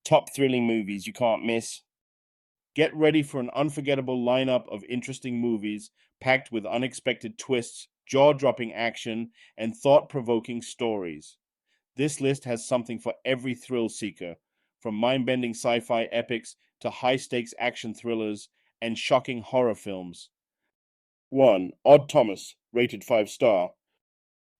Top thrilling movies you can't miss. Get ready for an unforgettable lineup of interesting movies packed with unexpected twists, jaw dropping action, and thought provoking stories. This list has something for every thrill seeker, from mind bending sci fi epics to high stakes action thrillers and shocking horror films. 1. Odd Thomas, rated 5 star.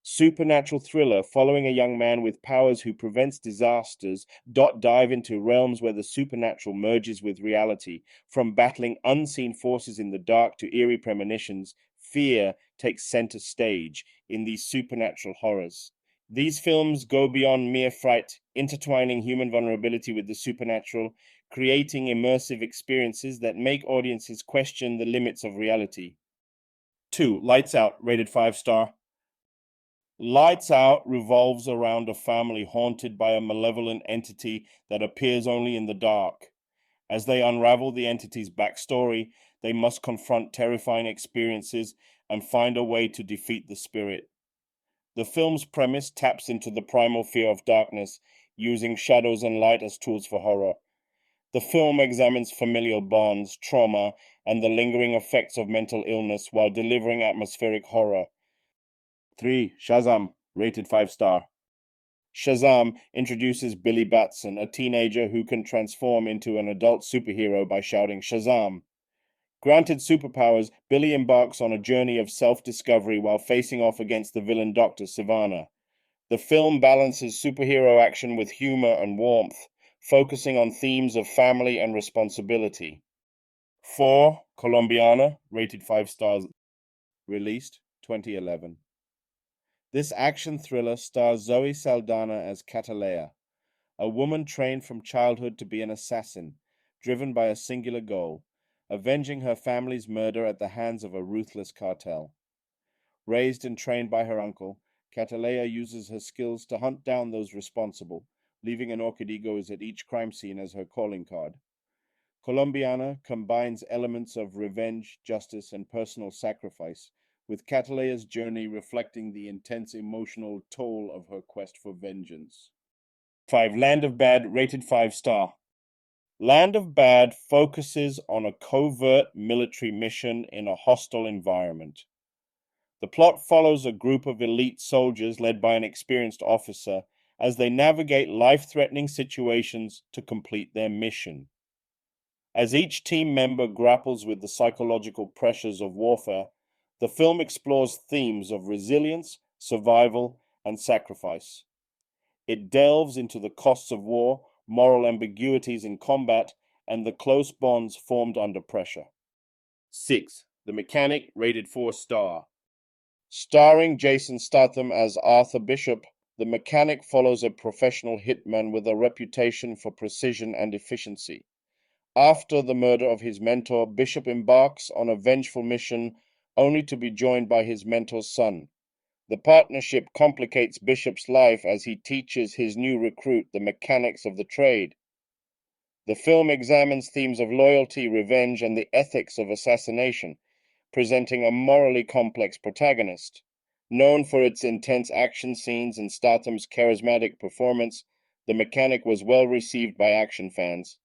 Supernatural thriller following a young man with powers who prevents disasters. Dive into realms where the supernatural merges with reality. From battling unseen forces in the dark to eerie premonitions, fear takes center stage in these supernatural horrors. These films go beyond mere fright, intertwining human vulnerability with the supernatural, creating immersive experiences that make audiences question the limits of reality. 2. Lights Out, rated 5 star. Lights Out revolves around a family haunted by a malevolent entity that appears only in the dark. As they unravel the entity's backstory, they must confront terrifying experiences and find a way to defeat the spirit. The film's premise taps into the primal fear of darkness, using shadows and light as tools for horror. The film examines familial bonds, trauma, and the lingering effects of mental illness while delivering atmospheric horror. 3. Shazam, rated 5 star. Shazam introduces Billy Batson, a teenager who can transform into an adult superhero by shouting Shazam. Granted superpowers, Billy embarks on a journey of self-discovery while facing off against the villain Dr. Sivana. The film balances superhero action with humor and warmth, focusing on themes of family and responsibility. 4. Colombiana, rated 5 stars, released 2011. This action thriller stars Zoe Saldana as Catalea, a woman trained from childhood to be an assassin, driven by a singular goal, avenging her family's murder at the hands of a ruthless cartel. Raised and trained by her uncle, Catalea uses her skills to hunt down those responsible, leaving an Orchidigos at each crime scene as her calling card. Colombiana combines elements of revenge, justice, and personal sacrifice, with Catalea's journey reflecting the intense emotional toll of her quest for vengeance. 5. Land of Bad, rated 5 star. Land of Bad focuses on a covert military mission in a hostile environment. The plot follows a group of elite soldiers led by an experienced officer as they navigate life-threatening situations to complete their mission. As each team member grapples with the psychological pressures of warfare, the film explores themes of resilience, survival, and sacrifice. It delves into the costs of war, moral ambiguities in combat, and the close bonds formed under pressure. 6. The Mechanic, rated 4 star. Starring Jason Statham as Arthur Bishop, The Mechanic follows a professional hitman with a reputation for precision and efficiency. After the murder of his mentor, Bishop embarks on a vengeful mission only to be joined by his mentor's son. The partnership complicates Bishop's life as he teaches his new recruit the mechanics of the trade. The film examines themes of loyalty, revenge, and the ethics of assassination, presenting a morally complex protagonist. Known for its intense action scenes and Statham's charismatic performance, The Mechanic was well received by action fans.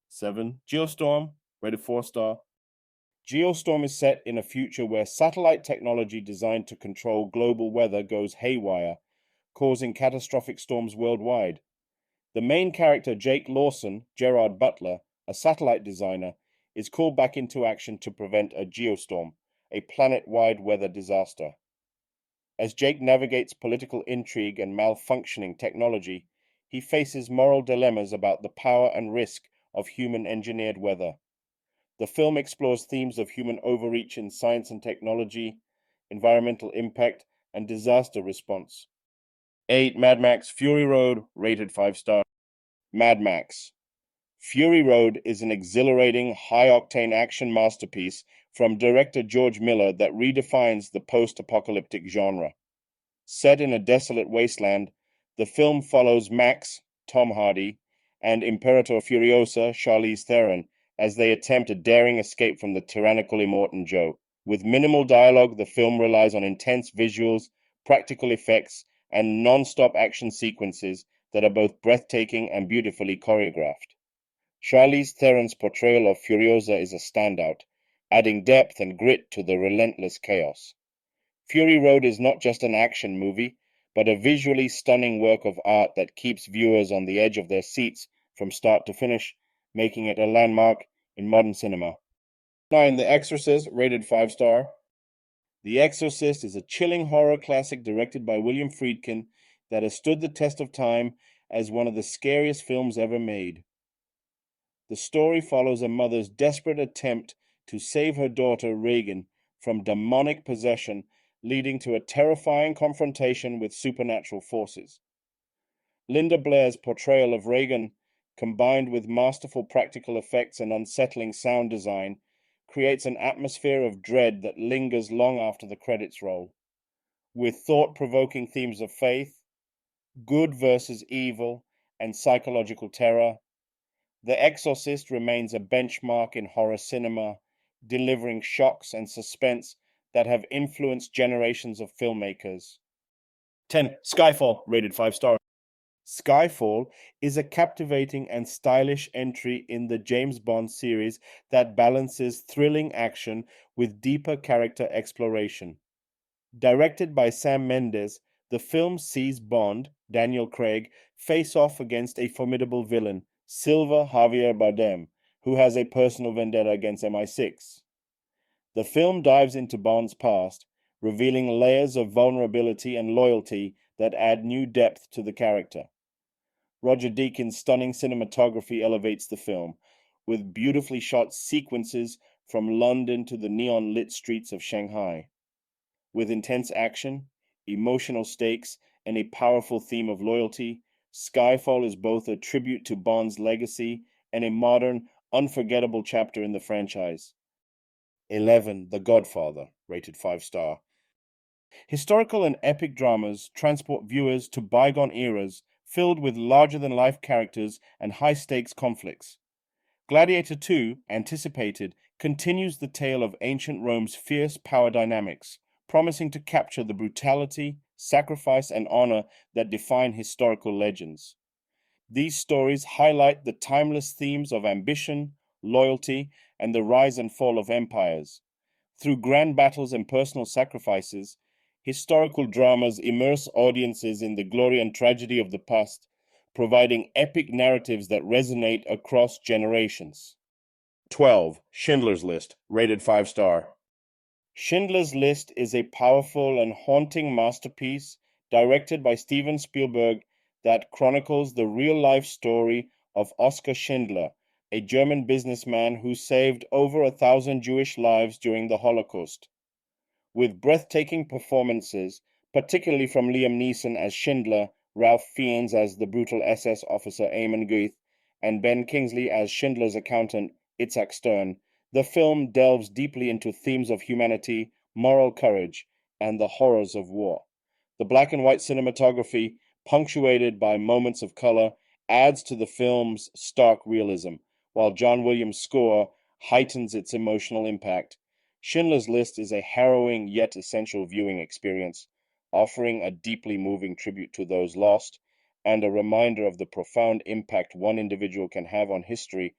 7. Geostorm, rated 4 star. Geostorm is set in a future where satellite technology designed to control global weather goes haywire, causing catastrophic storms worldwide. The main character, Jake Lawson, Gerard Butler, a satellite designer, is called back into action to prevent a geostorm, a planet-wide weather disaster. As Jake navigates political intrigue and malfunctioning technology, he faces moral dilemmas about the power and risk of human-engineered weather. The film explores themes of human overreach in science and technology, environmental impact, and disaster response. 8. Mad Max Fury Road, rated 5 star. Mad Max. Fury Road is an exhilarating, high-octane action masterpiece from director George Miller that redefines the post-apocalyptic genre. Set in a desolate wasteland, the film follows Max, Tom Hardy, and Imperator Furiosa, Charlize Theron, as they attempt a daring escape from the tyrannical Immortan Joe. With minimal dialogue, the film relies on intense visuals, practical effects, and non-stop action sequences that are both breathtaking and beautifully choreographed. Charlize Theron's portrayal of Furiosa is a standout, adding depth and grit to the relentless chaos. Fury Road is not just an action movie, but a visually stunning work of art that keeps viewers on the edge of their seats from start to finish, making it a landmark in modern cinema. 9. The Exorcist, rated 5 star. The Exorcist is a chilling horror classic directed by William Friedkin that has stood the test of time as one of the scariest films ever made. The story follows a mother's desperate attempt to save her daughter Regan from demonic possession, leading to a terrifying confrontation with supernatural forces. Linda Blair's portrayal of Regan, combined with masterful practical effects and unsettling sound design, creates an atmosphere of dread that lingers long after the credits roll. With thought-provoking themes of faith, good versus evil, and psychological terror, The Exorcist remains a benchmark in horror cinema, delivering shocks and suspense that have influenced generations of filmmakers. 10. Skyfall, rated 5 star. Skyfall is a captivating and stylish entry in the James Bond series that balances thrilling action with deeper character exploration. Directed by Sam Mendes, the film sees Bond, Daniel Craig, face off against a formidable villain, Silva Javier Bardem, who has a personal vendetta against MI6. The film dives into Bond's past, revealing layers of vulnerability and loyalty that add new depth to the character. Roger Deakins' stunning cinematography elevates the film, with beautifully shot sequences from London to the neon-lit streets of Shanghai. With intense action, emotional stakes, and a powerful theme of loyalty, Skyfall is both a tribute to Bond's legacy and a modern, unforgettable chapter in the franchise. 11. The Godfather, rated 5 star. Historical and epic dramas transport viewers to bygone eras filled with larger-than-life characters and high-stakes conflicts. Gladiator II, anticipated, continues the tale of ancient Rome's fierce power dynamics, promising to capture the brutality, sacrifice, and honor that define historical legends. These stories highlight the timeless themes of ambition, loyalty, and the rise and fall of empires. Through grand battles and personal sacrifices, historical dramas immerse audiences in the glory and tragedy of the past, providing epic narratives that resonate across generations. 12. Schindler's List, rated 5 star. Schindler's List is a powerful and haunting masterpiece directed by Steven Spielberg that chronicles the real-life story of Oskar Schindler, a German businessman who saved over 1,000 Jewish lives during the Holocaust. With breathtaking performances, particularly from Liam Neeson as Schindler, Ralph Fiennes as the brutal SS officer Eamon Guth, and Ben Kingsley as Schindler's accountant Itzhak Stern, the film delves deeply into themes of humanity, moral courage, and the horrors of war. The black and white cinematography, punctuated by moments of color, adds to the film's stark realism, while John Williams' score heightens its emotional impact. Schindler's List is a harrowing yet essential viewing experience, offering a deeply moving tribute to those lost and a reminder of the profound impact one individual can have on history.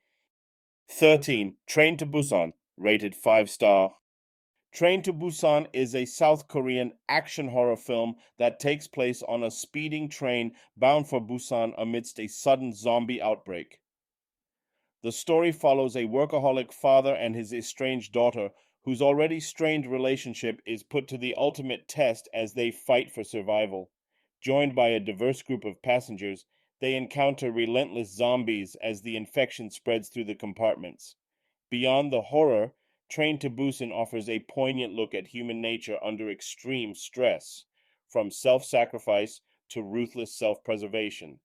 13. Train to Busan, rated 5 star. Train to Busan is a South Korean action horror film that takes place on a speeding train bound for Busan amidst a sudden zombie outbreak. The story follows a workaholic father and his estranged daughter, whose already strained relationship is put to the ultimate test as they fight for survival. Joined by a diverse group of passengers, they encounter relentless zombies as the infection spreads through the compartments. Beyond the horror, Train to Busan offers a poignant look at human nature under extreme stress, from self-sacrifice to ruthless self-preservation.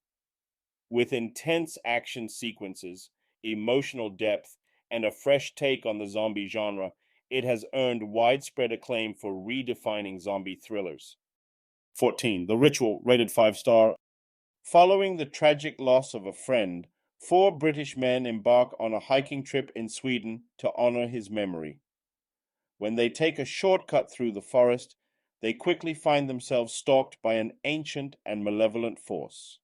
With intense action sequences, emotional depth, and a fresh take on the zombie genre, it has earned widespread acclaim for redefining zombie thrillers. 14. The Ritual, rated 5 star. Following the tragic loss of a friend, 4 British men embark on a hiking trip in Sweden to honor his memory. When they take a shortcut through the forest, they quickly find themselves stalked by an ancient and malevolent force.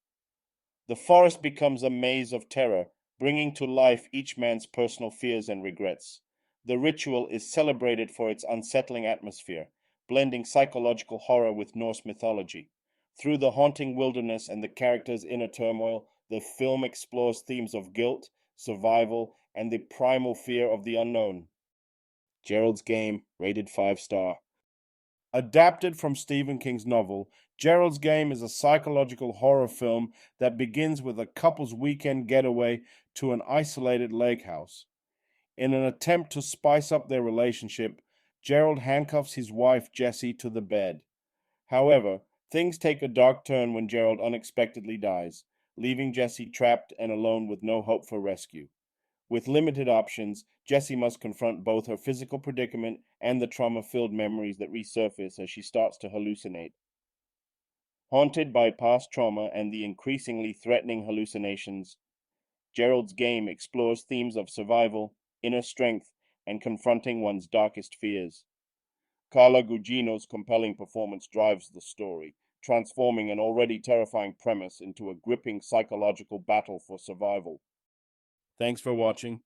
The forest becomes a maze of terror, bringing to life each man's personal fears and regrets. The ritual is celebrated for its unsettling atmosphere, blending psychological horror with Norse mythology. Through the haunting wilderness and the characters' inner turmoil, the film explores themes of guilt, survival, and the primal fear of the unknown. Gerald's Game, rated 5 star. Adapted from Stephen King's novel, Gerald's Game is a psychological horror film that begins with a couple's weekend getaway to an isolated lake house. In an attempt to spice up their relationship, Gerald handcuffs his wife Jessie to the bed. However, things take a dark turn when Gerald unexpectedly dies, leaving Jessie trapped and alone with no hope for rescue. With limited options, Jessie must confront both her physical predicament and the trauma-filled memories that resurface as she starts to hallucinate. Haunted by past trauma and the increasingly threatening hallucinations, Gerald's Game explores themes of survival, inner strength, and confronting one's darkest fears. Carla Gugino's compelling performance drives the story, transforming an already terrifying premise into a gripping psychological battle for survival. Thanks for watching.